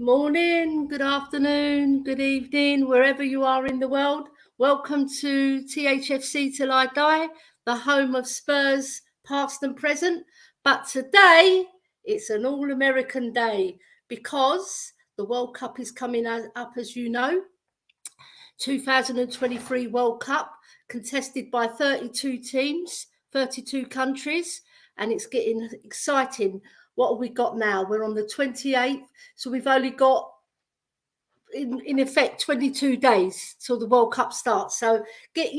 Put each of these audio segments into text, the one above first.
morning, good afternoon, good evening, wherever you are in the world. Welcome to Thfc Till I Die, the home of Spurs past and present. But today, it's an all-American day because the World Cup is coming up, as you know. 2023 World Cup, contested by 32 teams, 32 countries, and it's getting exciting. What have we got now? We're on the 28th, so we've only got, in effect, 22 days till the World Cup starts. So get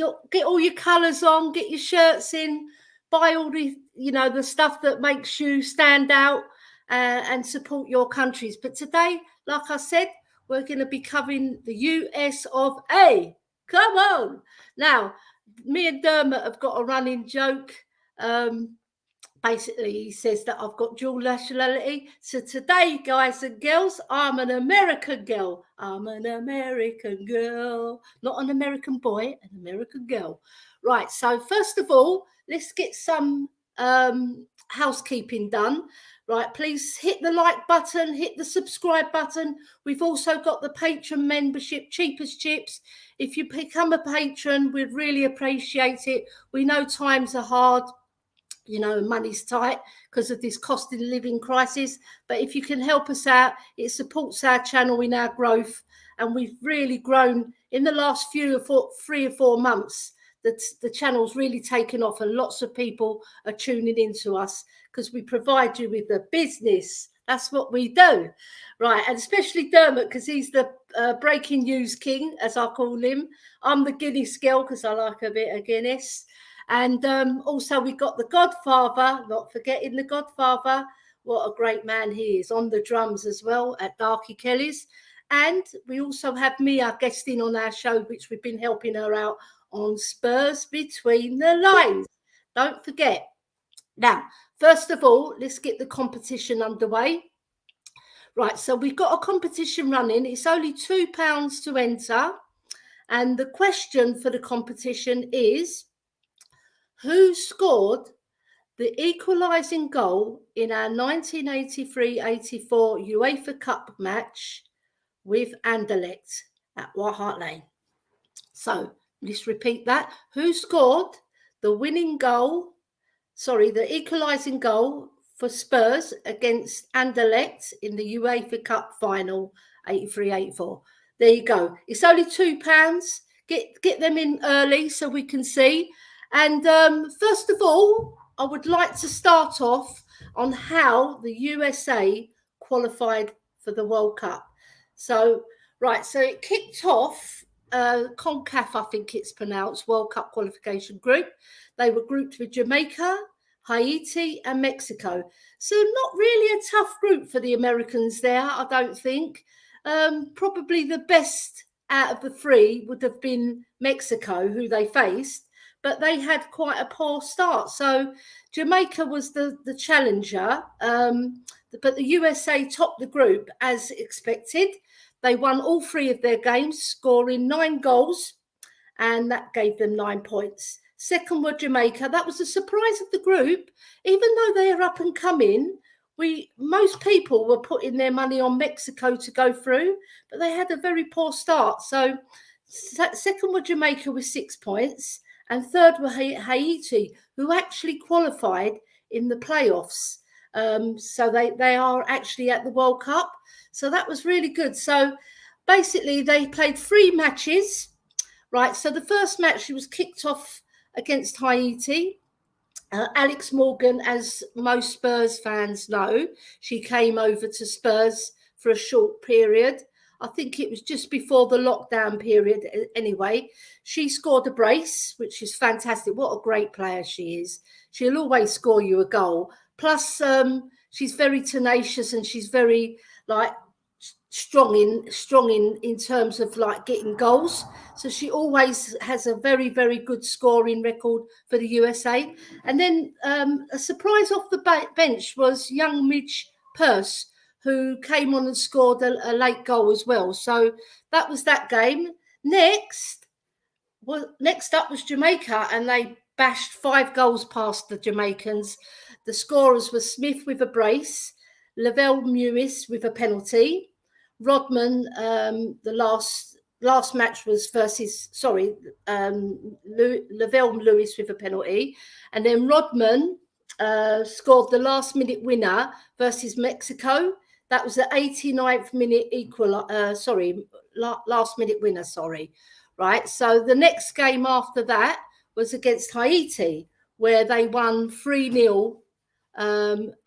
all your colours on, get your shirts in, buy all the the stuff that makes you stand out and support your countries. But today, like I said, we're going to be covering the US of A. Come on. Now, me and Dermot have got a running joke. Basically, he says that I've got dual nationality. So today, guys and girls, I'm an American girl. I'm an American girl. Not an American boy, an American girl. Right, so first of all, let's get some housekeeping done. Right, please hit the like button, hit the subscribe button. We've also got the patron membership, cheap as chips. If you become a patron, we'd really appreciate it. We know times are hard. Money's tight because of this cost of living crisis. But if you can help us out, it supports our channel in our growth. And we've really grown in the last 3 or 4 months. The channel's really taken off and lots of people are tuning into us because we provide you with the business. That's what we do. Right, and especially Dermot because he's the breaking news king, as I call him. I'm the Guinness girl because I like a bit of Guinness. And also we got the Godfather, not forgetting the Godfather. What a great man he is, on the drums as well at Darky Kelly's. And we also have Mia guesting on our show, which we've been helping her out on Spurs Between the Lines. Don't forget. Now, first of all, let's get the competition underway. Right, so we've got a competition running. It's only £2 to enter. And the question for the competition is, who scored the equalising goal in our 1983-84 UEFA Cup match with Anderlecht at White Hart Lane? So let's repeat that. Who scored the equalising goal for Spurs against Anderlecht in the UEFA Cup final 83-84? There you go. It's only £2. Get them in early so we can see. And first of all, I would like to start off on how the USA qualified for the World Cup. So it kicked off CONCACAF, I think it's pronounced, World Cup qualification group. They were grouped with Jamaica, Haiti and Mexico. So not really a tough group for the Americans there, I don't think. Probably the best out of the three would have been Mexico, who they faced. But they had quite a poor start. So Jamaica was the challenger, but the USA topped the group as expected. They won all 3 of their games, scoring 9 goals, and that gave them 9 points. Second were Jamaica. That was the surprise of the group. Even though they are up and coming, most people were putting their money on Mexico to go through, but they had a very poor start. So second were Jamaica with 6 points. And third were Haiti, who actually qualified in the playoffs. So they are actually at the World Cup. So that was really good. So basically, they played 3 matches. Right, so the first match was kicked off against Haiti. Alex Morgan, as most Spurs fans know, she came over to Spurs for a short period. I think it was just before the lockdown period anyway. She scored a brace, which is fantastic. What a great player she is. She'll always score you a goal. Plus, she's very tenacious and she's very strong in terms of getting goals. So she always has a very, very good scoring record for the USA. And then a surprise off the bench was young Midge Purse, who came on and scored a late goal as well. So that was that game. Next up was Jamaica, and they bashed 5 goals past the Jamaicans. The scorers were Smith with a brace, Lavelle Mewis with a penalty, Rodman, the last match was versus, Lavelle Lewis with a penalty, and then Rodman scored the last minute winner versus Mexico. That was the 89th minute last minute winner, right? So the next game after that was against Haiti, where they won 3-0.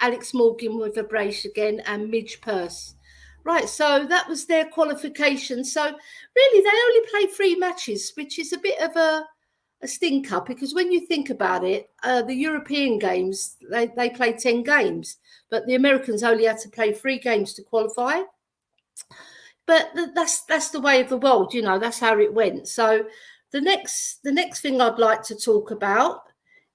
Alex Morgan with a brace again, and Midge Purse. Right, so that was their qualification. So really, they only played 3 matches, which is a bit of a stinker, because when you think about it, the European games, they played 10 games, but the Americans only had to play 3 games to qualify. But that's the way of the world, you know, that's how it went. So the next thing I'd like to talk about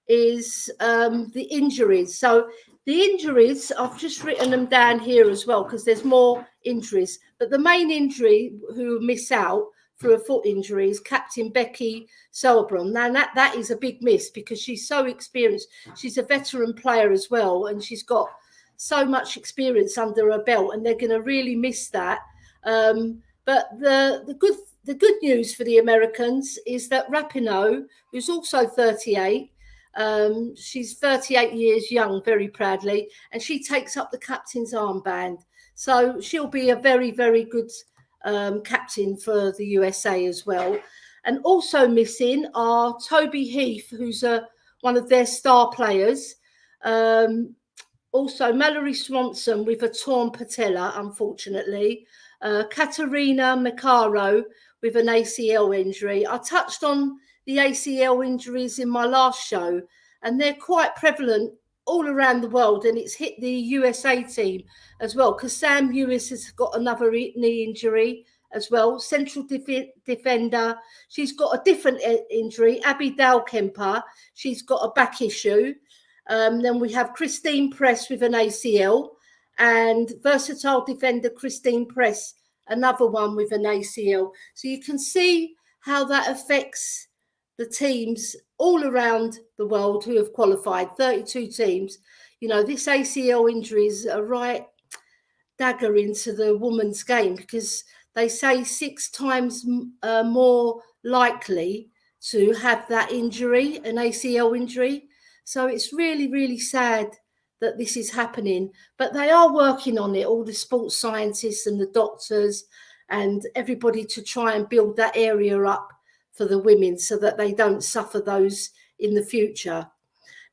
is the injuries. So the injuries, I've just written them down here as well, because there's more injuries. But the main injury who miss out through a foot injury is Captain Becky Sauerbrunn. Now that is a big miss, because she's so experienced. She's a veteran player as well, and she's got so much experience under her belt, and they're going to really miss that. But the good news for the Americans is that Rapinoe, who's also 38, she's 38 years young, very proudly, and she takes up the captain's armband. So she'll be a very, very good captain for the USA as well. And also missing are Toby Heath, who's one of their star players. Also, Mallory Swanson with a torn patella, unfortunately. Katerina Macaro with an ACL injury. I touched on the ACL injuries in my last show, and they're quite prevalent all around the world, and it's hit the USA team as well, because Sam Lewis has got another knee injury as well. Central defender, she's got a different injury. Abby Dalkemper, she's got a back issue. Then we have Christine Press with an ACL, and versatile defender Christine Press, another one with an ACL. So you can see how that affects the teams all around the world who have qualified, 32 teams. You know, this ACL injury is a right dagger into the women's game, because they say 6 times more likely to have that injury, an ACL injury. So it's really, really sad that this is happening, but they are working on it, all the sports scientists and the doctors and everybody, to try and build that area up for the women so that they don't suffer those in the future.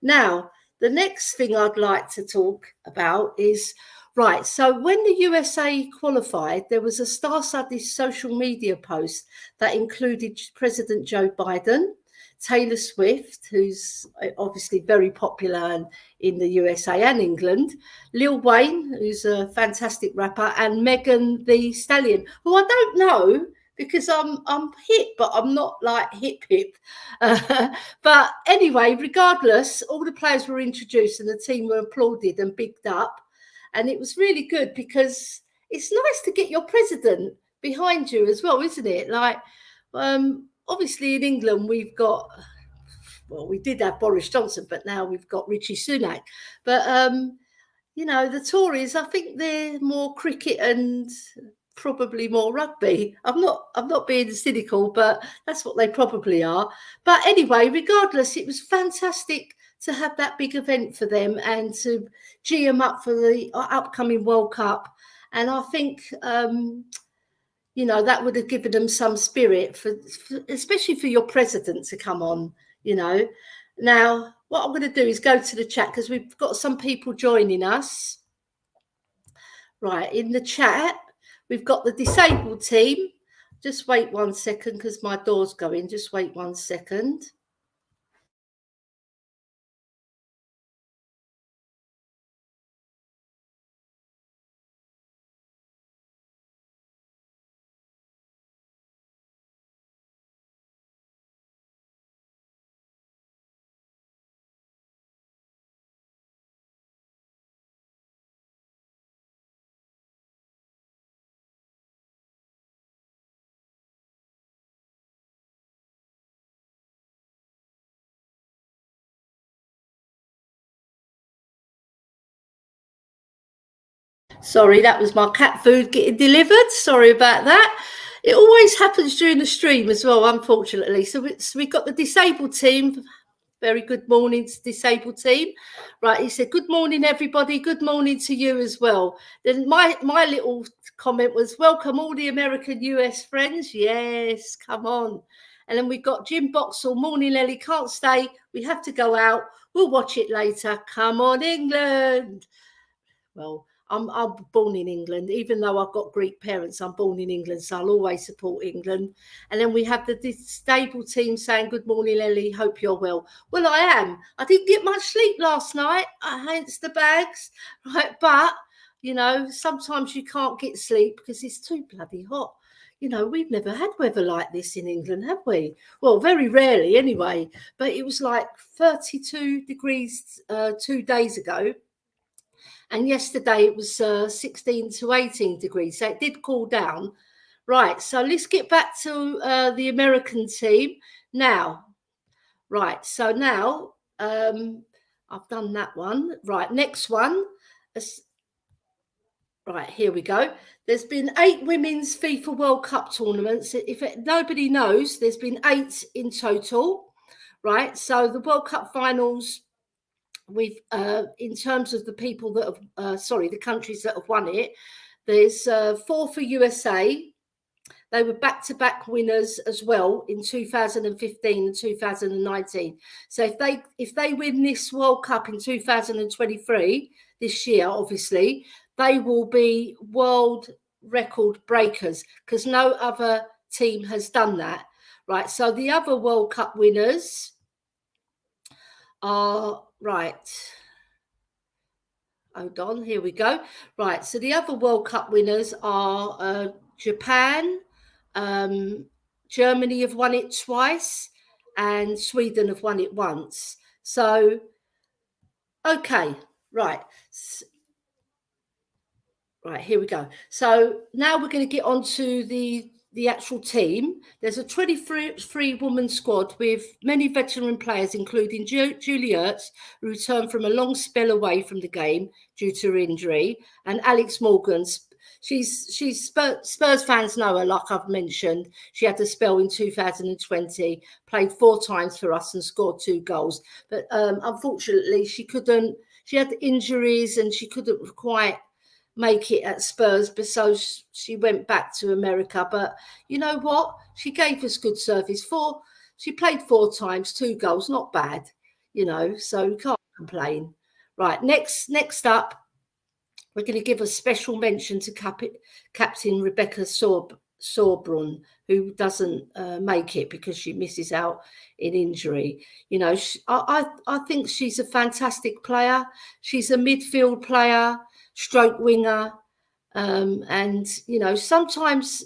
Now, the next thing I'd like to talk about is, right, so when the USA qualified, there was a star-studded social media post that included President Joe Biden, Taylor Swift, who's obviously very popular in the USA and England, Lil Wayne, who's a fantastic rapper, and Megan Thee Stallion, who I don't know, because I'm hip, but I'm not like hip. But anyway, regardless, all the players were introduced and the team were applauded and bigged up. And it was really good, because it's nice to get your president behind you as well, isn't it? Like, obviously in England, we've got, well, we did have Boris Johnson, but now we've got Rishi Sunak. But, you know, the Tories, I think they're more cricket and probably more rugby. I'm not being cynical, but that's what they probably are. But anyway, regardless, it was fantastic to have that big event for them and to gee them up for the upcoming World Cup. And I think, you know, that would have given them some spirit, for especially for your president to come on, you know. Now, what I'm going to do is go to the chat, because we've got some people joining us. Right, in the chat, we've got the disabled team. Just wait 1 second, because my door's going. Just wait 1 second. Sorry, that was my cat food getting delivered. Sorry about that. It always happens during the stream as well, unfortunately. So we've got the disabled team. Very good morning to disabled team. Right, he said, good morning, everybody. Good morning to you as well. Then my little comment was, welcome all the American US friends. Yes, come on. And then we've got Jim Boxall. Morning, Elly. Can't stay. We have to go out. We'll watch it later. Come on, England. Well, I'm born in England, even though I've got Greek parents. I'm born in England, so I'll always support England. And then we have the disabled team saying, good morning, Elly, hope you're well. Well, I am. I didn't get much sleep last night, hence the bags, right? But, you know, sometimes you can't get sleep because it's too bloody hot. You know, we've never had weather like this in England, have we? Well, very rarely anyway. But it was like 32 degrees 2 days ago. And yesterday it was 16 to 18 degrees. So it did cool down. Right. So let's get back to the American team now. Right. So now I've done that one. Right. Next one. Right. Here we go. There's been 8 women's FIFA World Cup tournaments. If nobody knows, there's been 8 in total. Right. So the World Cup finals, we've in terms of the people that have the countries that have won it, there's 4 for USA. They were back-to-back winners as well in 2015 and 2019. So if they win this World Cup in 2023, this year, obviously, they will be world record breakers because no other team has done that. Right. So the other World Cup winners are right. Hold on, here we go. Right, so the other World Cup winners are Japan, Germany have won it twice, and Sweden have won it once. So, okay, right. Right, here we go. So now we're going to get on to the actual team. There's a 23-woman squad with many veteran players, including Julie Ertz, who returned from a long spell away from the game due to her injury, and Alex Morgan. She's Spurs fans know her, like I've mentioned. She had a spell in 2020, played 4 times for us and scored 2 goals. But unfortunately, she had injuries and she couldn't quite make it at Spurs, but so she went back to America. But you know what? She gave us good service. She played 4 times, 2 goals, not bad, you know, so you can't complain. Right, next up, we're going to give a special mention to Captain Rebecca Sorbrun, who doesn't make it because she misses out in injury. You know, I think she's a fantastic player. She's a midfield player, stroke winger. And, you know, sometimes,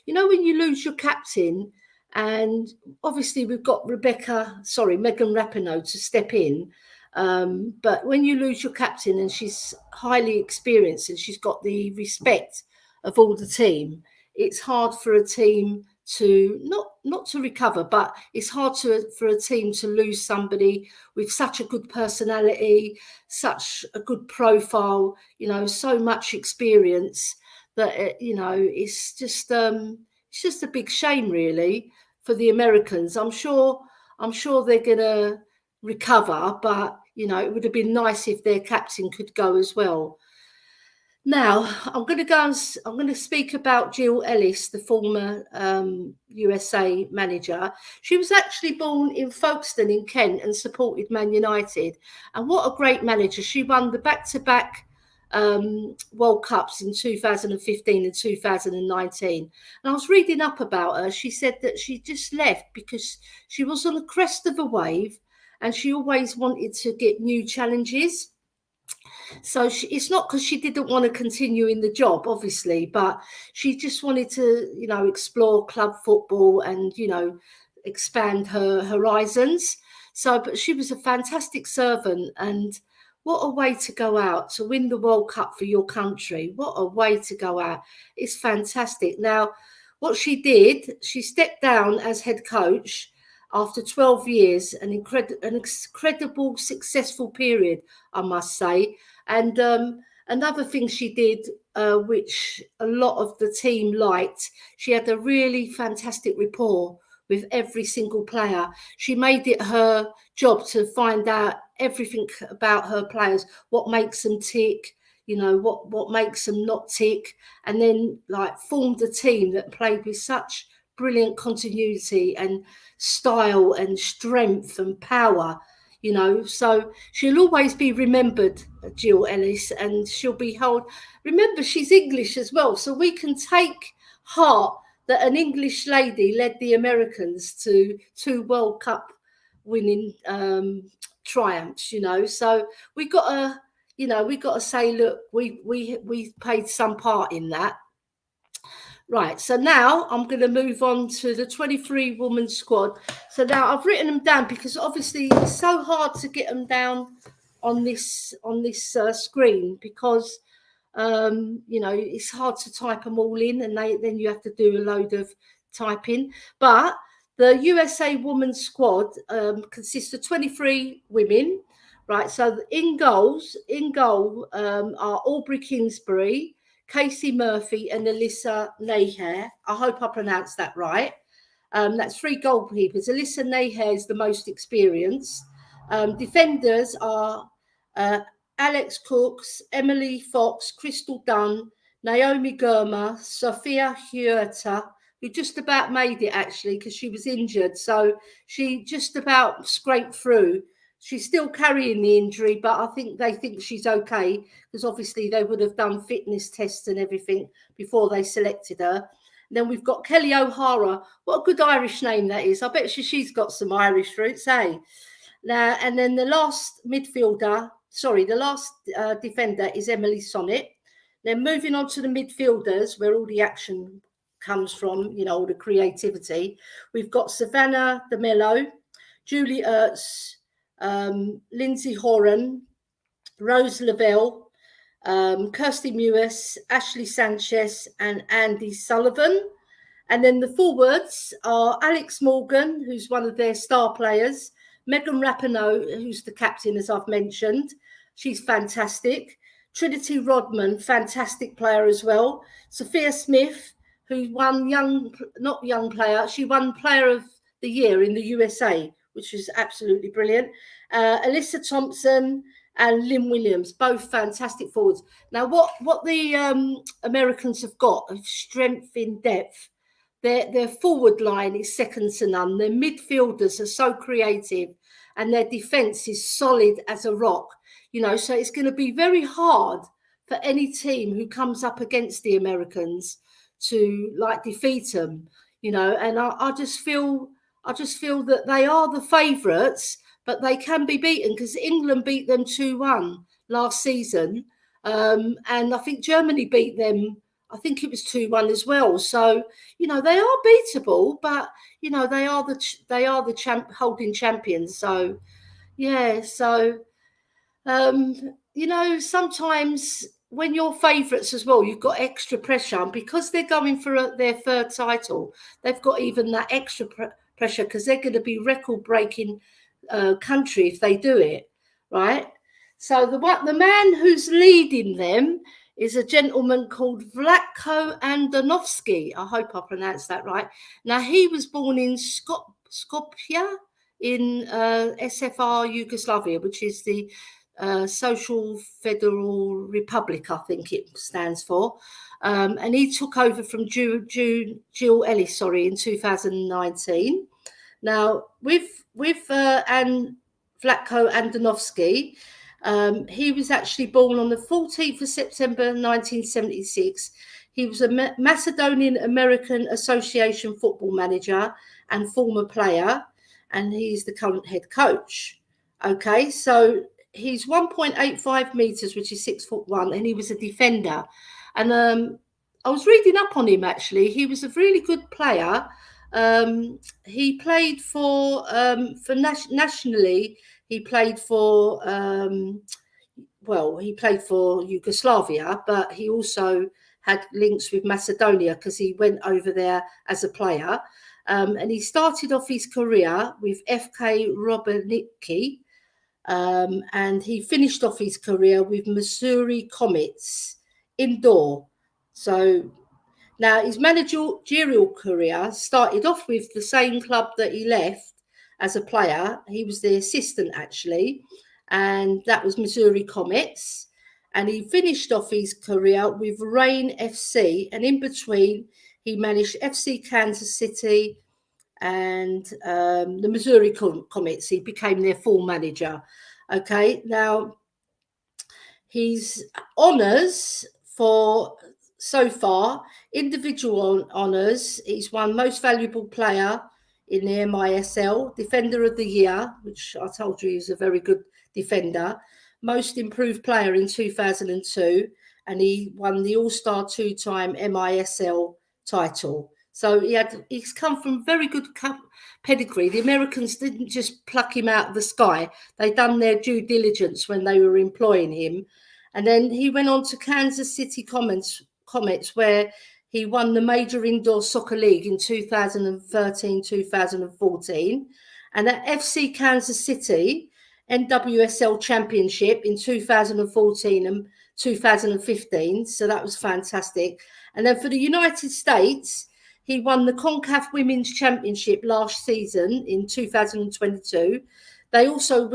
you know, when you lose your captain, and obviously we've got Megan Rapinoe to step in. But when you lose your captain and she's highly experienced and she's got the respect of all the team, it's hard for a team to not to recover, but it's hard for a team to lose somebody with such a good personality, such a good profile, you know, so much experience that you know, it's just a big shame really for the Americans. I'm sure they're gonna recover, but you know, it would have been nice if their captain could go as well. Now, I'm going to speak about Jill Ellis, the former USA manager. She was actually born in Folkestone in Kent and supported Man United. And what a great manager. She won the back-to-back World Cups in 2015 and 2019. And I was reading up about her. She said that she just left because she was on the crest of a wave and she always wanted to get new challenges. So it's not because she didn't want to continue in the job, obviously, but she just wanted to, you know, explore club football and, you know, expand her horizons. So, but she was a fantastic servant, and what a way to go out to win the World Cup for your country. What a way to go out. It's fantastic. Now, what she did, she stepped down as head coach after 12 years, an incredible, successful period, I must say. And another thing she did, which a lot of the team liked, she had a really fantastic rapport with every single player. She made it her job to find out everything about her players, what makes them tick, you know, what makes them not tick, and then like formed a team that played with such brilliant continuity and style and strength and power, you know. So she'll always be remembered, Jill Ellis, and she'll be held. Remember, she's English as well, so we can take heart that an English lady led the Americans to 2 World Cup winning triumphs, you know. So we got to, you know, we got to say, look, we played some part in that. Right, so now I'm going to move on to the 23-woman squad. So now I've written them down because obviously it's so hard to get them down on this screen because you know, it's hard to type them all in, and then you have to do a load of typing. But the USA women's squad consists of 23 women, right? So in goal are Aubrey Kingsbury, Casey Murphy, and Alyssa Naher. I hope I pronounced that right. That's 3 goalkeepers. Alyssa Naher is the most experienced. Defenders are Alex Cooks, Emily Fox, Crystal Dunn, Naomi Gurma, Sophia Huerta, who just about made it actually because she was injured. So she just about scraped through. She's still carrying the injury, but I think they think she's okay because obviously they would have done fitness tests and everything before they selected her. And then we've got Kelly O'Hara. What a good Irish name that is. I bet she's got some Irish roots, eh? Now, and then the last defender is Emily Sonnet. Then moving on to the midfielders, where all the action comes from, you know, all the creativity. We've got Savannah DeMello, Julie Ertz, Lindsay Horan, Rose Lavelle, Kirsty Mewis, Ashley Sanchez, and Andy Sullivan. And then the forwards are Alex Morgan, who's one of their star players, Megan Rapinoe, who's the captain, as I've mentioned. She's fantastic. Trinity Rodman, fantastic player as well. Sophia Smith, who won she won Player of the Year in the USA, which is absolutely brilliant. Alyssa Thompson and Lynn Williams, both fantastic forwards. Now, what the Americans have got of strength in depth. Their forward line is second to none. Their midfielders are so creative and their defence is solid as a rock. You know, so it's going to be very hard for any team who comes up against the Americans to like defeat them, you know, and I just feel that they are the favourites, but they can be beaten because England beat them 2-1 last season. And I think Germany beat them, I think it was 2-1 as well. So, you know, they are beatable, but, you know, they are the holding champions. So, yeah, so, you know, sometimes when you're favourites as well, you've got extra pressure. And because they're going for their 3rd title, they've got even that extra pressure because they're going to be record-breaking country if they do it, right? So the man who's leading them is a gentleman called Vlatko Andonovski. I hope I pronounced that right. Now, he was born in Skopje in SFR Yugoslavia, which is the Social Federal Republic, I think it stands for. And he took over from Jill Elly, in 2019. Now, with Vlatko Andonovski, he was actually born on the 14th of September 1976. He was a Macedonian American Association football manager and former player, and he's the current head coach. Okay, so he's 1.85 meters, which is 6'1", and he was a defender. And I was reading up on him actually. He was a really good player. He played for nationally. He played for he played for Yugoslavia, but he also had links with Macedonia because he went over there as a player. And he started off his career with FK Robernicki. and he finished off his career with Missouri Comets indoor. So now his managerial career started off with the same club that he left as a player. He was the assistant actually, and that was Missouri Comets. And he finished off his career with Reign FC, and in between he managed FC Kansas City and the Missouri Comets. He became their full manager. Okay, now his honours for so far, individual honours, he's won Most Valuable Player in the MISL, Defender of the Year, which I told you is a very good defender, Most Improved Player in 2002, and he won the All-Star two-time MISL title. So he's come from very good pedigree. The Americans didn't just pluck him out of the sky. They done their due diligence when they were employing him. And then he went on to Kansas City Comets, where he won the Major Indoor Soccer League in 2013-2014. And at FC Kansas City, NWSL Championship in 2014 and 2015. So that was fantastic. And then for the United States, he won the CONCACAF Women's Championship last season in 2022. They also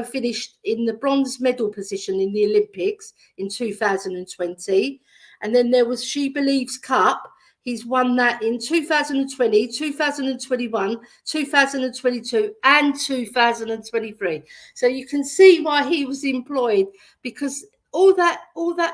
finished in the bronze medal position in the Olympics in 2020. And then there was She Believes Cup. He's won that in 2020, 2021, 2022, and 2023. So you can see why he was employed, because all that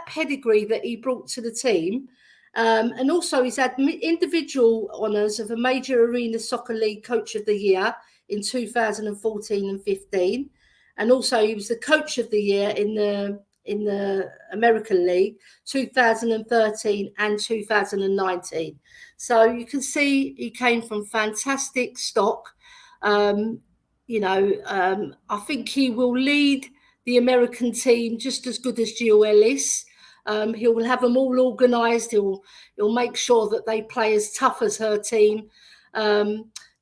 pedigree that he brought to the team. And also he's had individual honours of a Major Arena Soccer League Coach of the Year in 2014 and 15. And also he was the Coach of the Year in the American League 2013 and 2019. So you can see he came from fantastic stock. I think he will lead the American team just as good as Jill Ellis. He will have them all organised. He'll make sure that they play as tough as her team.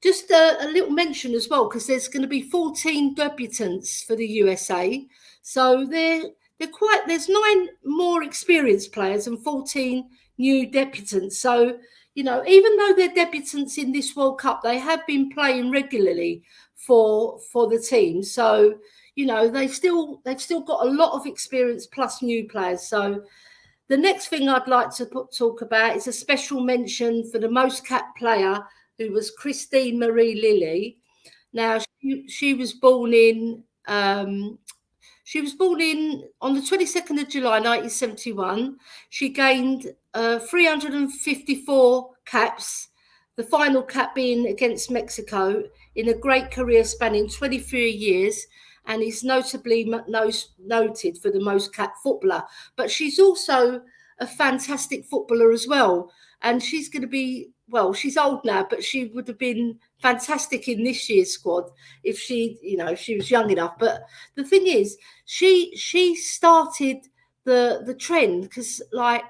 Just a little mention as well, because there's going to be 14 debutants for the USA. So there's 9 more experienced players and 14 new debutants. So, even though they're debutants in this World Cup, they have been playing regularly for the team. So, they've still got a lot of experience plus new players. So the next thing I'd like to talk about is a special mention for the most capped player, who was Christine Marie Lilly. Now she was born in on the 22nd of July 1971. She gained 354 caps, the final cap being against Mexico, in a great career spanning 23 years, and is notably noted for the most capped footballer. But she's also a fantastic footballer as well. And she's going to be, she's old now, but she would have been fantastic in this year's squad if she was young enough. But the thing is, she started the trend, because like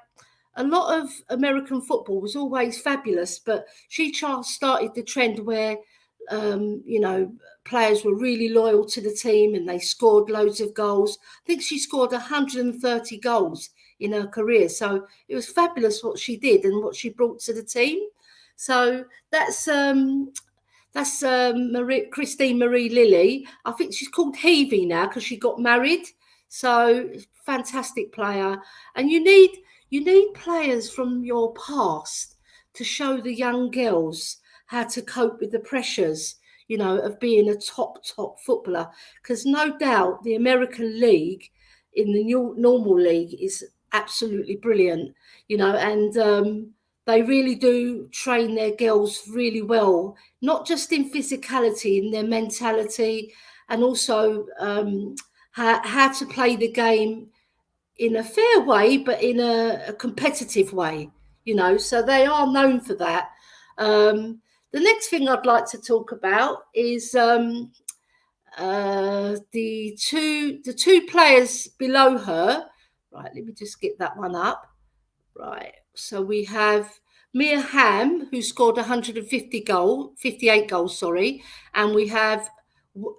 a lot of American football was always fabulous, but she started the trend where players were really loyal to the team and they scored loads of goals. I think she scored 130 goals in her career. So it was fabulous what she did and what she brought to the team. So that's Christine Marie Lilly. I think she's called Heavey now because she got married. So fantastic player. And you need players from your past to show the young girls how to cope with the pressures, of being a top footballer. Because no doubt the American League in the normal league is absolutely brilliant, and they really do train their girls really well, not just in physicality, in their mentality, and also how to play the game in a fair way, but in a competitive way, so they are known for that. The next thing I'd like to talk about is the two players below her. Right, let me just get that one up. Right, so we have Mia Hamm, who scored 58 goals, and we have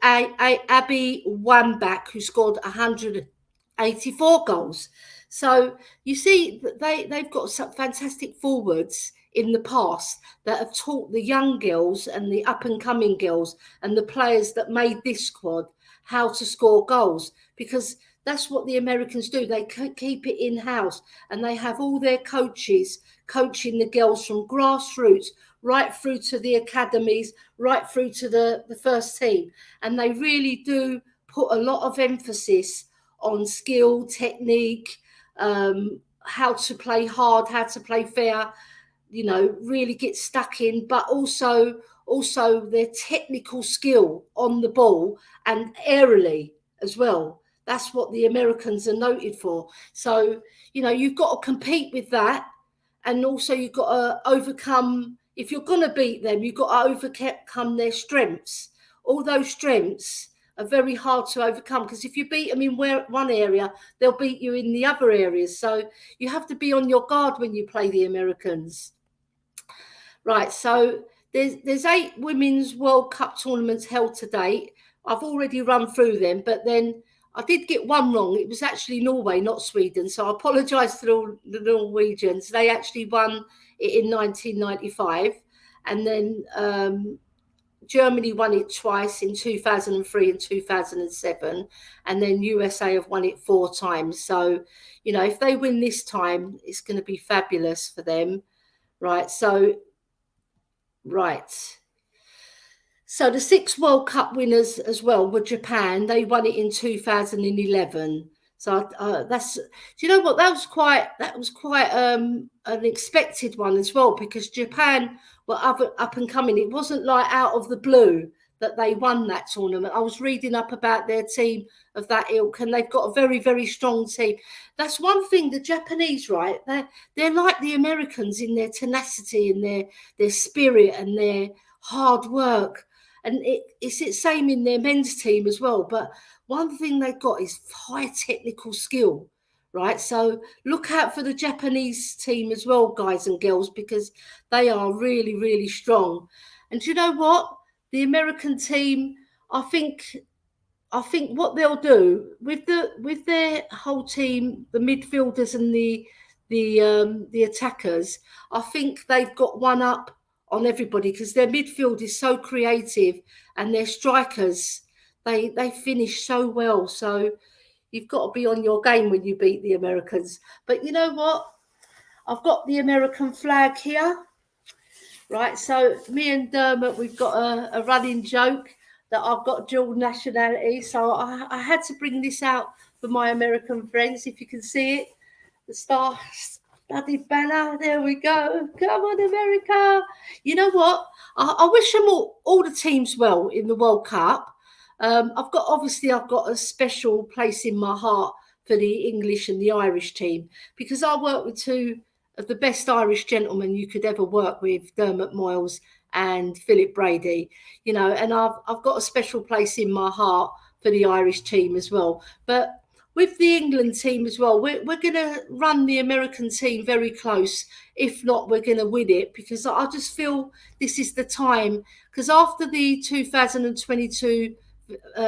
Abby Wambach, who scored 184 goals. So you see that they've got some fantastic forwards in the past that have taught the young girls and the up and coming girls and the players that made this squad how to score goals, because that's what the Americans do. They keep it in house, and they have all their coaches coaching the girls from grassroots right through to the academies, right through to the first team. And they really do put a lot of emphasis on skill, technique, how to play hard, how to play fair, really get stuck in, but also their technical skill on the ball and aerially as well. That's what the Americans are noted for. So, you've got to compete with that. And also you've got to overcome, if you're going to beat them, you've got to overcome their strengths. All those strengths are very hard to overcome, because if you beat them in one area, they'll beat you in the other areas. So you have to be on your guard when you play the Americans. Right, so there's 8 Women's World Cup tournaments held to date. I've already run through them, but then I did get one wrong. It was actually Norway, not Sweden. So I apologise to the Norwegians. They actually won it in 1995. And then Germany won it twice, in 2003 and 2007. And then USA have won it 4 times. So, if they win this time, it's going to be fabulous for them. Right. So the 6 World Cup winners as well were Japan. They won it in 2011. So that's, do you know what? That was quite an expected one as well, because Japan were up and coming. It wasn't like out of the blue that they won that tournament. I was reading up about their team of that ilk, and they've got a very, very strong team. That's one thing, the Japanese, right? They're like the Americans in their tenacity and their spirit and their hard work. And it's the same in their men's team as well. But one thing they've got is high technical skill, right? So look out for the Japanese team as well, guys and girls, because they are really, really strong. And do you know what? The American team, I think what they'll do with their whole team, the midfielders and the attackers, I think they've got one up on everybody, because their midfield is so creative, and their strikers, they finish so well. So you've got to be on your game when you beat the Americans. But you know what? I've got the American flag here. Right, so me and Dermot, we've got a running joke that I've got dual nationality. So I had to bring this out for my American friends. If you can see it, the star-studded banner. There we go. Come on, America. You know what? I wish them all the teams well in the World Cup. I've got a special place in my heart for the English and the Irish team, because I work with 2 of the best Irish gentlemen you could ever work with, Dermot Moyles and Philip Brady, and I've got a special place in my heart for the Irish team as well. But with the England team as well, we're going to run the American team very close. If not, we're going to win it, because I just feel this is the time, because after the 2022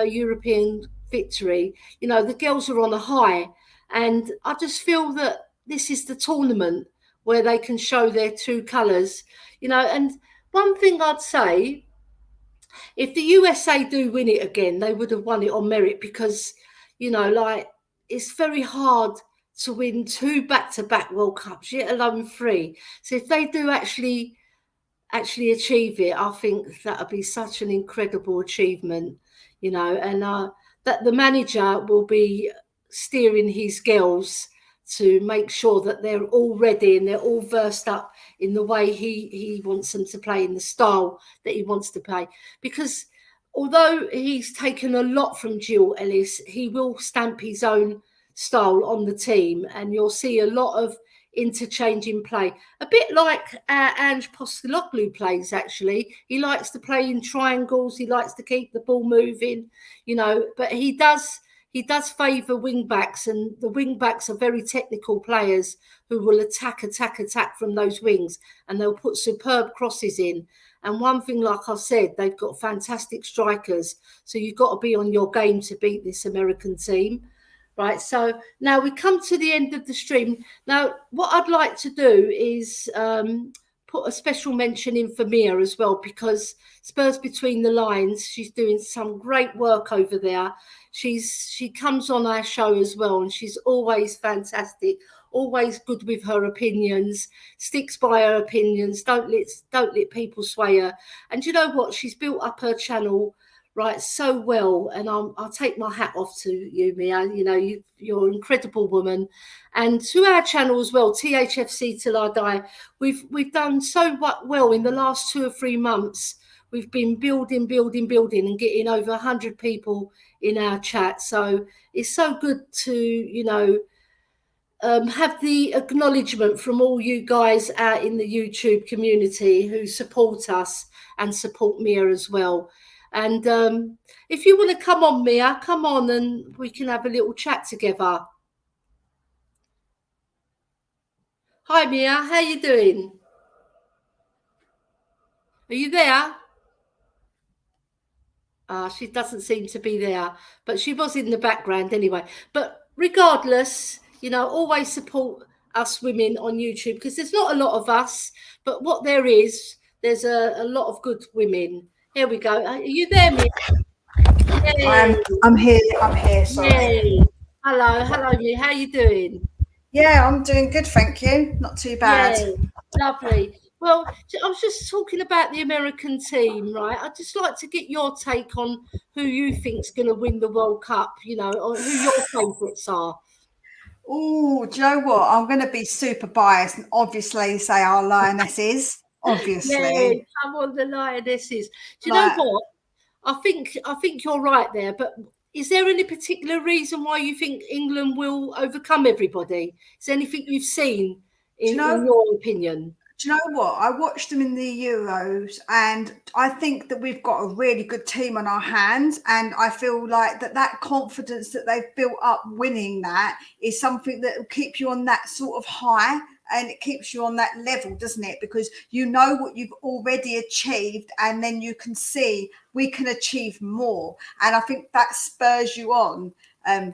European victory, the girls are on a high, and I just feel that this is the tournament where they can show their true colours, and one thing I'd say, if the USA do win it again, they would have won it on merit, because, it's very hard to win 2 back-to-back World Cups, yet alone 3. So if they do actually achieve it, I think that would be such an incredible achievement, and that the manager will be steering his girls to make sure that they're all ready and they're all versed up in the way he wants them to play, in the style that he wants to play. Because although he's taken a lot from Jill Ellis, he will stamp his own style on the team, and you'll see a lot of interchanging play, a bit like Ange Postecoglou plays. Actually, he likes to play in triangles, he likes to keep the ball moving, but he does favour wing backs, and the wing backs are very technical players who will attack from those wings, and they'll put superb crosses in. And one thing, like I said, they've got fantastic strikers. So you've got to be on your game to beat this American team. Right, so now we come to the end of the stream. Now, what I'd like to do is put a special mention in for Mia as well, because Spurs Between the Lines, she's doing some great work over there. She comes on our show as well, and she's always fantastic, always good with her opinions, sticks by her opinions, don't let people sway her. And you know what? She's built up her channel right so well, and I'll take my hat off to you, Mia. You know, you're an incredible woman. And to our channel as well, Thfc Till I Die, we've done so well in the last 2 or 3 months. We've been building and getting over 100 people in our chat. So it's so good to, you know, have the acknowledgement from all you guys out in the YouTube community who support us and support Mia as well. And if you want to come on, Mia, come on and we can have a little chat together. Hi, Mia. How you doing? Are you there? She doesn't seem to be there, but she was in the background anyway. But regardless, you know, always support us women on YouTube, because there's not a lot of us, but what there is, there's a lot of good women. Here we go. Are you there, Mia? I'm here. Sorry. Yay. Hello, Mia. How you doing? Yeah, I'm doing good, thank you. Not too bad. Yay. Lovely. Well, I was just talking about the American team, right? I'd just like to get your take on who you think's going to win the World Cup, you know, or who your favourites are. Oh, do you know what? I'm going to be super biased and obviously say our Lionesses. Obviously. Yeah, come on, the Lionesses. Do you know what? I think you're right there, but is there any particular reason why you think England will overcome everybody? Is there anything you've seen in your opinion? Do you know what? I watched them in the Euros, and I think that we've got a really good team on our hands. And I feel like that confidence that they've built up winning that is something that will keep you on that sort of high, and it keeps you on that level, doesn't it? Because you know what you've already achieved, and then you can see we can achieve more. And I think that spurs you on.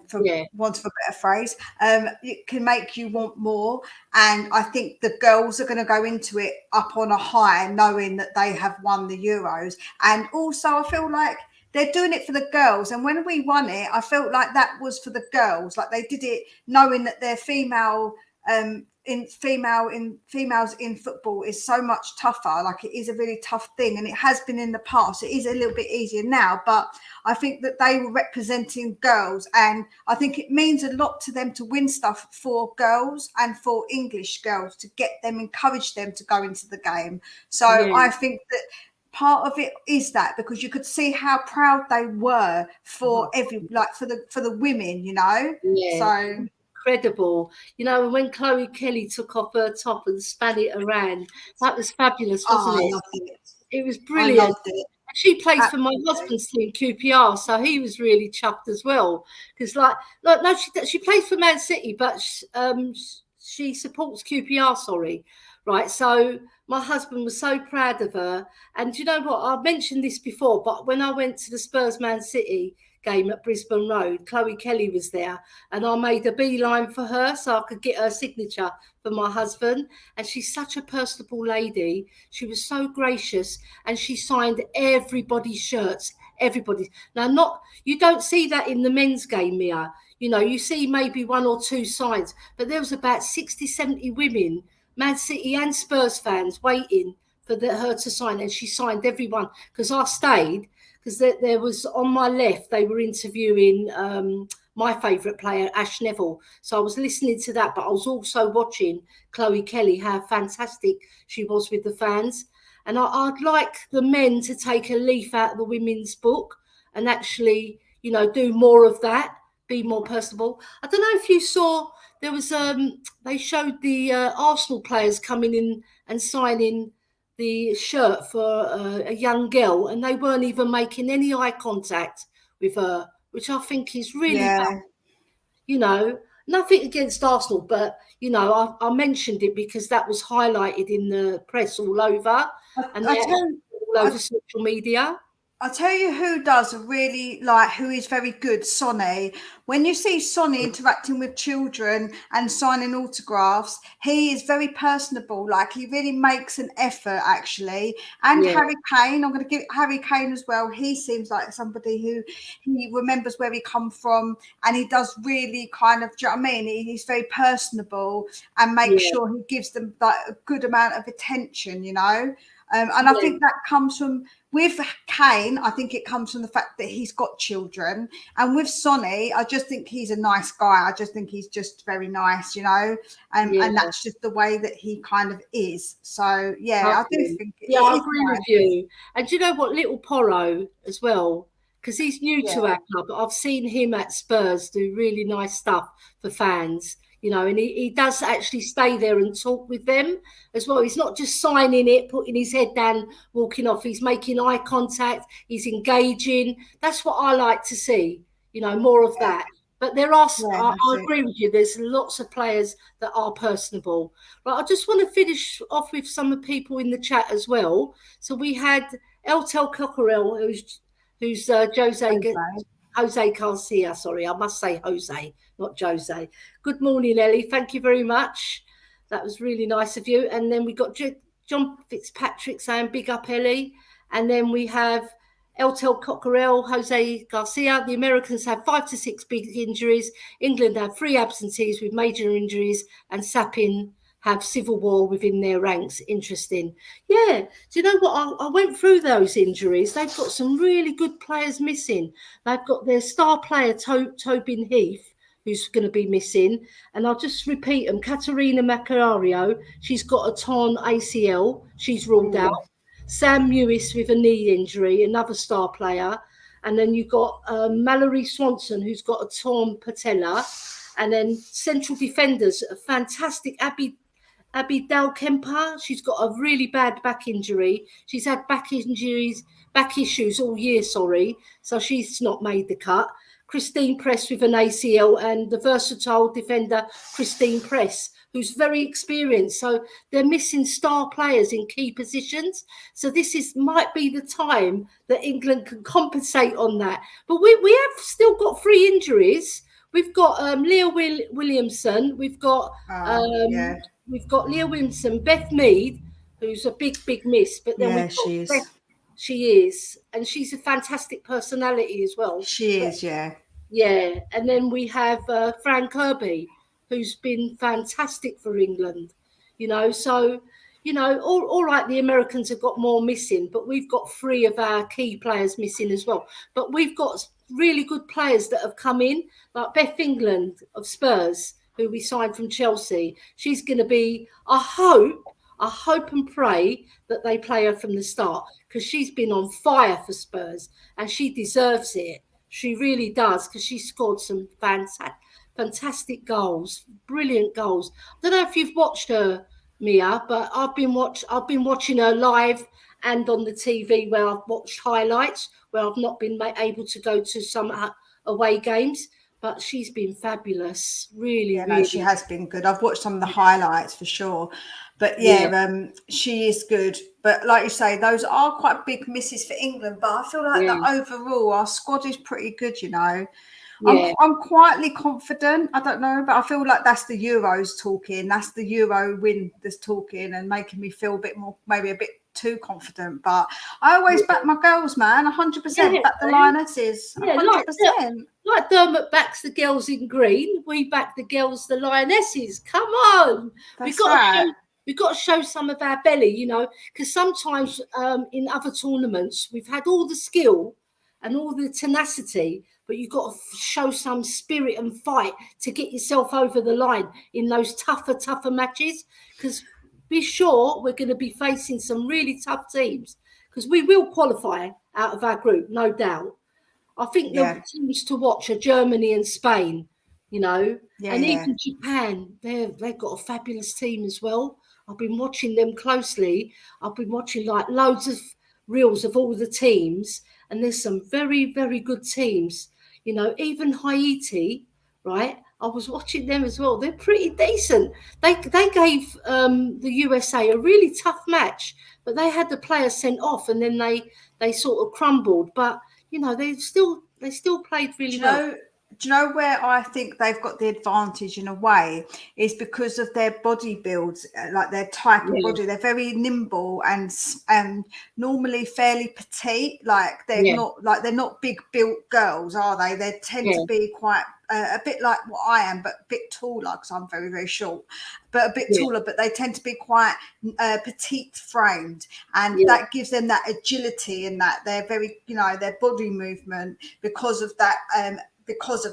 For want of a better phrase, it can make you want more. And I think the girls are going to go into it up on a high, knowing that they have won the Euros. And also, I feel like they're doing it for the girls. And when we won it, I felt like that was for the girls. Like they did it knowing that their females in football is so much tougher. Like it is a really tough thing, and it has been in the past. It is a little bit easier now, but I think that they were representing girls, and I think it means a lot to them to win stuff for girls and for English girls, to get them, encourage them to go into the game. So I think that part of it is that, because you could see how proud they were for for the women, you know. So incredible. You know, when Chloe Kelly took off her top and span it around, that was fabulous, wasn't it? I loved it. It was brilliant. I loved it. She plays for my husband's team, QPR, so he was really chuffed as well. Because, no, she plays for Man City, but she supports QPR. Sorry, right? So my husband was so proud of her. And you know what? I mentioned this before, but when I went to the Spurs Man City game at Brisbane Road, Chloe Kelly was there, and I made a beeline for her so I could get her signature for my husband. And she's such a personable lady. She was so gracious, and she signed everybody's shirts. Everybody. Now, you don't see that in the men's game, Mia. You know, you see maybe 1 or 2 signs, but there was about 60, 70 women, Man City and Spurs fans, waiting for her to sign, and she signed everyone. Because I stayed, because there was, on my left, they were interviewing my favourite player, Ash Neville. So I was listening to that, but I was also watching Chloe Kelly, how fantastic she was with the fans. And I'd like the men to take a leaf out of the women's book and actually, you know, do more of that, be more personable. I don't know if you saw, there was, they showed the Arsenal players coming in and signing the shirt for a young girl, and they weren't even making any eye contact with her, which I think is really bad. You know, nothing against Arsenal, but, you know, I mentioned it because that was highlighted in the press all over. all over social media. I'll tell you who does really who is very good, Sonny. When you see Sonny interacting with children and signing autographs, he is very personable. Like, he really makes an effort, actually. And Harry Kane, I'm going to give Harry Kane as well. He seems like somebody who he remembers where he come from, and he does really kind of, do you know what I mean? He's very personable and makes sure he gives them like a good amount of attention, you know. And I think that comes from, with Kane, I think it comes from the fact that he's got children. And with Sonny, I just think he's a nice guy. I just think he's just very nice, you know, and that's just the way that he kind of is. So, I do think I agree with you. And do you know what? Little Porro as well, because he's new to our club, but I've seen him at Spurs do really nice stuff for fans. You know, and he does actually stay there and talk with them as well. He's not just signing it, putting his head down, walking off. He's making eye contact. He's engaging. That's what I like to see, you know, more of that. But there are, I agree with you, there's lots of players that are personable. But I just want to finish off with some of the people in the chat as well. So we had Eltel Cockerell, who's Jose Garcia, sorry, I must say Jose, not Jose. Good morning, Elly. Thank you very much. That was really nice of you. And then we got John Fitzpatrick saying, big up, Elly. And then we have Eltel Cockerell, Jose Garcia. The Americans have 5 to 6 big injuries. England have 3 absentees with major injuries, and Sapin have civil war within their ranks. Interesting. Yeah. Do you know what? I went through those injuries. They've got some really good players missing. They've got their star player, Tobin Heath, who's going to be missing. And I'll just repeat them. Caterina Macario, she's got a torn ACL. She's ruled out. Sam Mewis with a knee injury, another star player. And then you've got Mallory Swanson, who's got a torn patella. And then central defenders, a fantastic Abby Dalkemper, she's got a really bad back injury. She's had back issues all year, so she's not made the cut. Christine Press with an ACL, and the versatile defender Christine Press, who's very experienced. So they're missing star players in key positions. So this might be the time that England can compensate on that. But we have still got 3 injuries. We've got Leah Williamson. We've got Leah Williamson, Beth Mead, who's a big miss. But then she is, and she's a fantastic personality as well. She is, yeah. And then we have Fran Kirby, who's been fantastic for England. You know, so you know, all right, the Americans have got more missing, but we've got 3 of our key players missing as well. But we've got really good players that have come in, like Beth England of Spurs, who we signed from Chelsea. She's going to be, I hope and pray that they play her from the start, because she's been on fire for Spurs and she deserves it. She really does, because she scored some fantastic goals, brilliant goals. I don't know if you've watched her, Mia, but I've been watching her live and on the TV, where I've watched highlights, where I've not been able to go to some away games. But she's been fabulous, really. Yeah, no, she has been good. I've watched some of the highlights for sure. But she is good. But like you say, those are quite big misses for England. But I feel like that overall, our squad is pretty good, you know. Yeah. I'm quietly confident. I don't know, but I feel like that's the Euros talking. That's the Euro win that's talking and making me feel a bit more, maybe a bit too confident. But I always back my girls, man. 100% back the Lionesses. 100%. Like Dermot backs the girls in green, we back the girls, the Lionesses. Come on. We've got to show some of our belly, you know, because sometimes in other tournaments, we've had all the skill and all the tenacity, but you've got to show some spirit and fight to get yourself over the line in those tougher matches, because be sure we're going to be facing some really tough teams, because we will qualify out of our group, no doubt. I think the teams to watch are Germany and Spain, you know, and even Japan. They've got a fabulous team as well. I've been watching them closely. I've been watching like loads of reels of all the teams, and there's some very, very good teams. You know, even Haiti, right? I was watching them as well. They're pretty decent. They gave the USA a really tough match. but they had the players sent off, and then they sort of crumbled. But you know, they still played really well. Do you know where I think they've got the advantage in a way is because of their body builds, like their type of body. They're very nimble and normally fairly petite. Like they're not big built girls, are they? They tend to be quite a bit like what I am, but a bit taller because I'm very, very short, but a bit taller. But they tend to be quite petite framed, and that gives them that agility and that they're very, you know, their body movement because of that. Because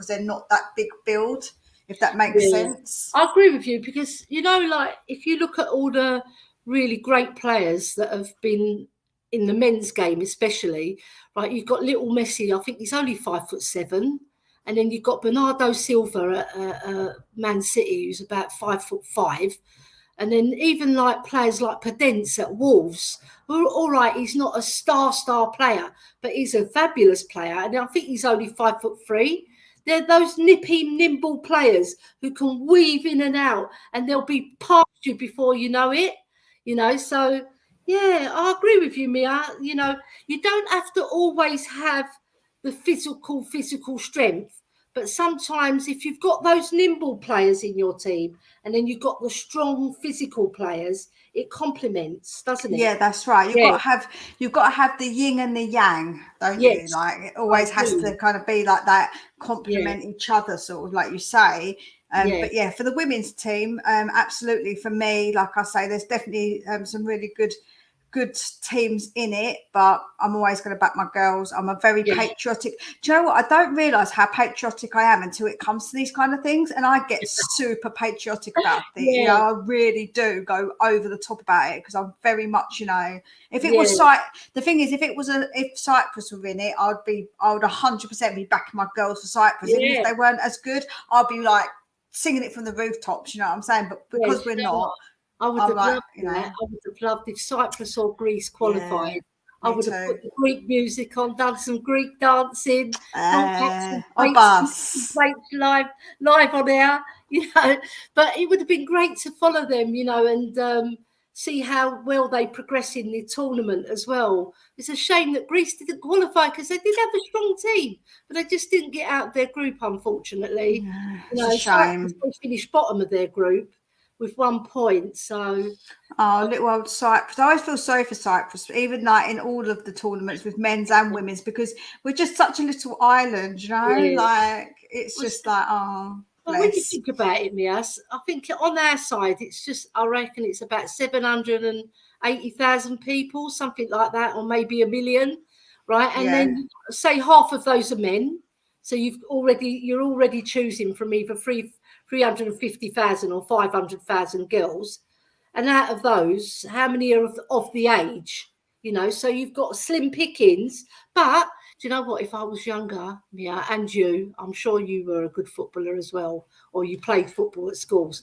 they're not that big build, if that makes sense. I agree with you, because you know, like if you look at all the really great players that have been in the men's game, especially, right? You've got little Messi. I think he's only 5'7", and then you've got Bernardo Silva at Man City, who's about 5'5". And then even like players like Podence at Wolves, all right, he's not a star player, but he's a fabulous player. And I think he's only 5'3". They're those nippy, nimble players who can weave in and out, and they'll be past you before you know it. You know, so yeah, I agree with you, Mia. You know, you don't have to always have the physical strength. But sometimes if you've got those nimble players in your team, and then you've got the strong physical players, it complements, doesn't it? Yeah, that's right. You've got to have the yin and the yang, don't you? Like it always has to kind of be like that, complement each other, sort of like you say. But yeah, for the women's team, absolutely. For me, like I say, there's definitely some really good teams in it, but I'm always going to back my girls. I'm a very patriotic. Do you know what? I don't realise how patriotic I am until it comes to these kind of things, and I get super patriotic about it. You know, I really do go over the top about it because I'm very much, you know, if it was the thing is, if Cyprus were in it, I would 100% be backing my girls for Cyprus. Even if they weren't as good, I'd be like singing it from the rooftops. You know what I'm saying? But because we're not. I would have loved that. I would have loved if Cyprus or Greece qualified. I would have put the Greek music on, done some Greek dancing, live on air, you know. But it would have been great to follow them, you know, and see how well they progress in the tournament as well. It's a shame that Greece didn't qualify because they did have a strong team, but they just didn't get out of their group, unfortunately. It's a shame. They finished bottom of their group with 1 point. So little old Cyprus. I always feel sorry for Cyprus, even like in all of the tournaments with men's and women's, because we're just such a little island, you know, like it's just like, oh, but when you think about it, Mias, I think on our side it's just, I reckon it's about 780,000 people, something like that, or maybe 1 million, right? And then say half of those are men, so you're already choosing from either 350,000 or 500,000 girls. And out of those, how many are of the age? You know, so you've got slim pickings. But do you know what? If I was younger, Mia, and you, I'm sure you were a good footballer as well, or you played football at schools.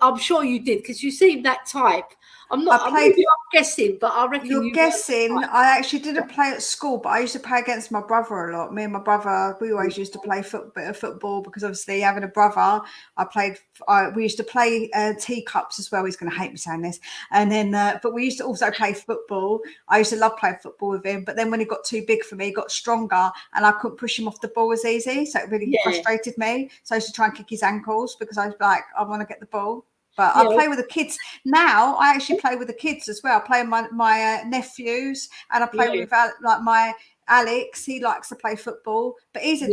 I'm sure you did, because you seem that type. I'm guessing, but I reckon you're guessing. I actually didn't play at school, but I used to play against my brother a lot. Me and my brother, we always used to play bit of football, because obviously having a brother, we used to play teacups as well. He's going to hate me saying this. And then, but we used to also play football. I used to love playing football with him. But then when he got too big for me, he got stronger, and I couldn't push him off the ball as easy. So it really frustrated me. So I used to try and kick his ankles, because I was like, I want to get the ball. But I play with the kids now. I actually play with the kids as well. I play with my nephews, and I play with like my Alex. He likes to play football, but he's a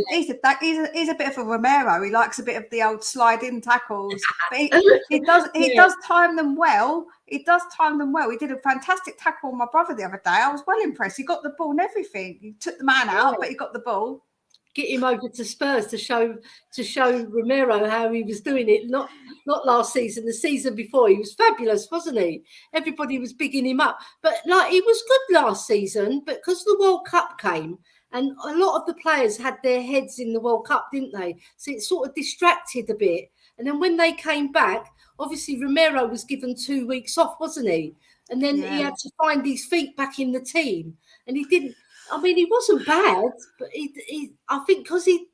bit of a Romero. He likes a bit of the old slide-in tackles. But he does time them well. He does time them well. He did a fantastic tackle on my brother the other day. I was well impressed. He got the ball and everything. He took the man out, but he got the ball. Get him over to Spurs to show Romero how he was doing it. Not last season, the season before. He was fabulous, wasn't he? Everybody was bigging him up. But like, he was good last season, but because the World Cup came, and a lot of the players had their heads in the World Cup, didn't they? So it sort of distracted a bit. And then when they came back, obviously Romero was given 2 weeks off, wasn't he? And then he had to find his feet back in the team, and he didn't. I mean, he wasn't bad, but I think because he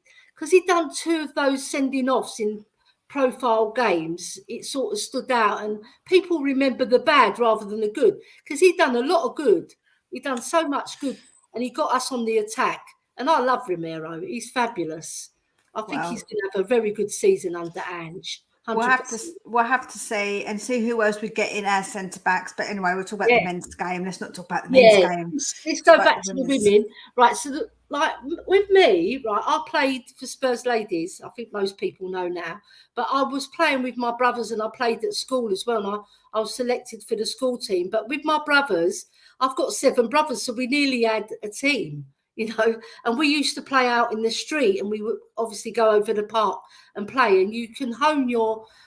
done 2 of those sending offs in profile games, it sort of stood out, and people remember the bad rather than the good, because he'd done a lot of good. He'd done so much good, and he got us on the attack. And I love Romero. He's fabulous. I think he's going to have a very good season under Ange. 100%. We'll have to see and see who else we get in as centre backs. But anyway, we'll talk about the men's game. Let's not talk about the men's game. Let's go back to the women. Right. So, like with me, right, I played for Spurs Ladies. I think most people know now. But I was playing with my brothers, and I played at school as well. And I was selected for the school team. But with my brothers, I've got 7 brothers, so we nearly had a team. You know, and we used to play out in the street, and we would obviously go over the park and play. And you can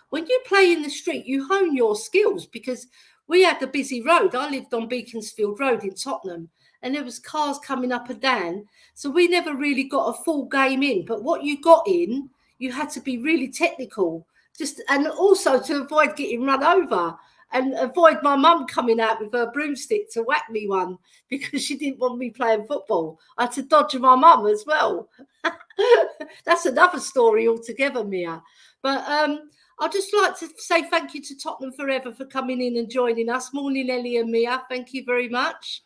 when you play in the street, you hone your skills, because we had a busy road. I lived on Beaconsfield Road in Tottenham, and there was cars coming up and down. So we never really got a full game in. But what you got in, you had to be really technical, and also to avoid getting run over. And avoid my mum coming out with her broomstick to whack me one, because she didn't want me playing football. I had to dodge my mum as well. That's another story altogether, Mia. But I'd just like to say thank you to Tottenham Forever for coming in and joining us. Morning, Elly and Mia. Thank you very much.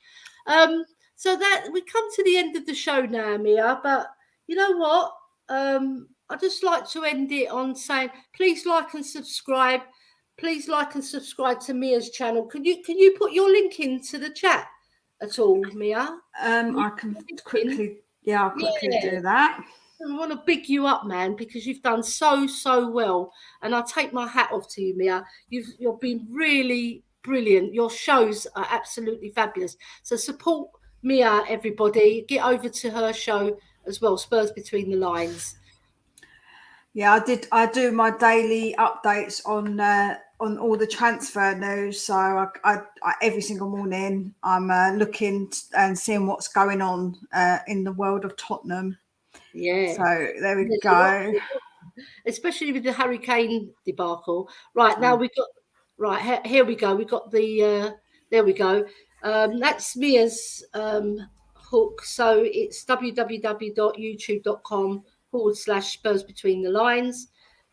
So that we come to the end of the show now, Mia. But you know what? I'd just like to end it on saying, please like and subscribe. Please like and subscribe to Mia's channel. Can you put your link into the chat at all, Mia? I can quickly, I'll quickly do that. I want to big you up, man, because you've done so well, and I take my hat off to you, Mia. You've been really brilliant. Your shows are absolutely fabulous. So support Mia, everybody. Get over to her show as well, Spurs Between the Lines. Yeah, I do my daily updates on all the transfer news. So I every single morning I'm looking and seeing what's going on in the world of Tottenham. Yeah. So there we go. Especially with the Hurricane debacle. Right, now we got here we go. We got the there we go. That's Mia's hook. So it's www.youtube.com/Spurs Between the Lines,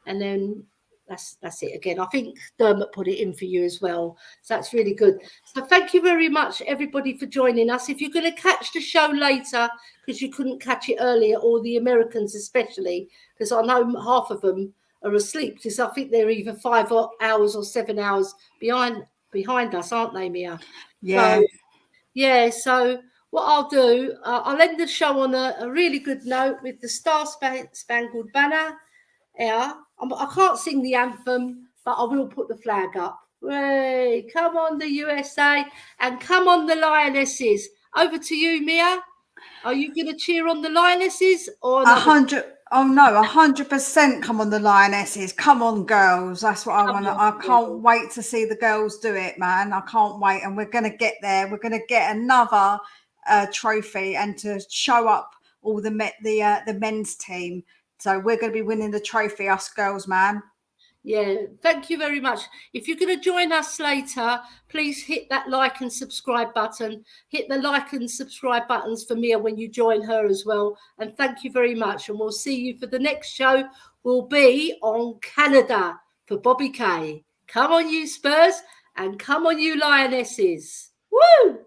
and then that's it again. I think Dermot put it in for you as well, so that's really good. So thank you very much, everybody, for joining us. If you're going to catch the show later because you couldn't catch it earlier, or the Americans especially, because I know half of them are asleep, because I think they're either 5 hours or 7 hours behind us, aren't they, Mia? Yeah. So what I'll do, I'll end the show on a really good note with the Star Spangled Banner. Yeah, I can't sing the anthem, but I will put the flag up. Hey, come on the USA, and come on the Lionesses. Over to you, Mia. Are you going to cheer on the Lionesses or 100? Oh no, 100%. Come on the Lionesses. Come on, girls. That's what I want. I can't wait to see the girls do it, man. I can't wait, and we're going to get there. We're going to get another trophy, and to show up all the men's team. So we're going to be winning the trophy, us girls, man. Yeah, thank you very much. If you're going to join us later, please hit that like and subscribe button. Hit the like and subscribe buttons for Mia when you join her as well. And thank you very much. And we'll see you for the next show. Will be on Canada for Bobby K. Come on, you Spurs, and come on, you Lionesses. Woo!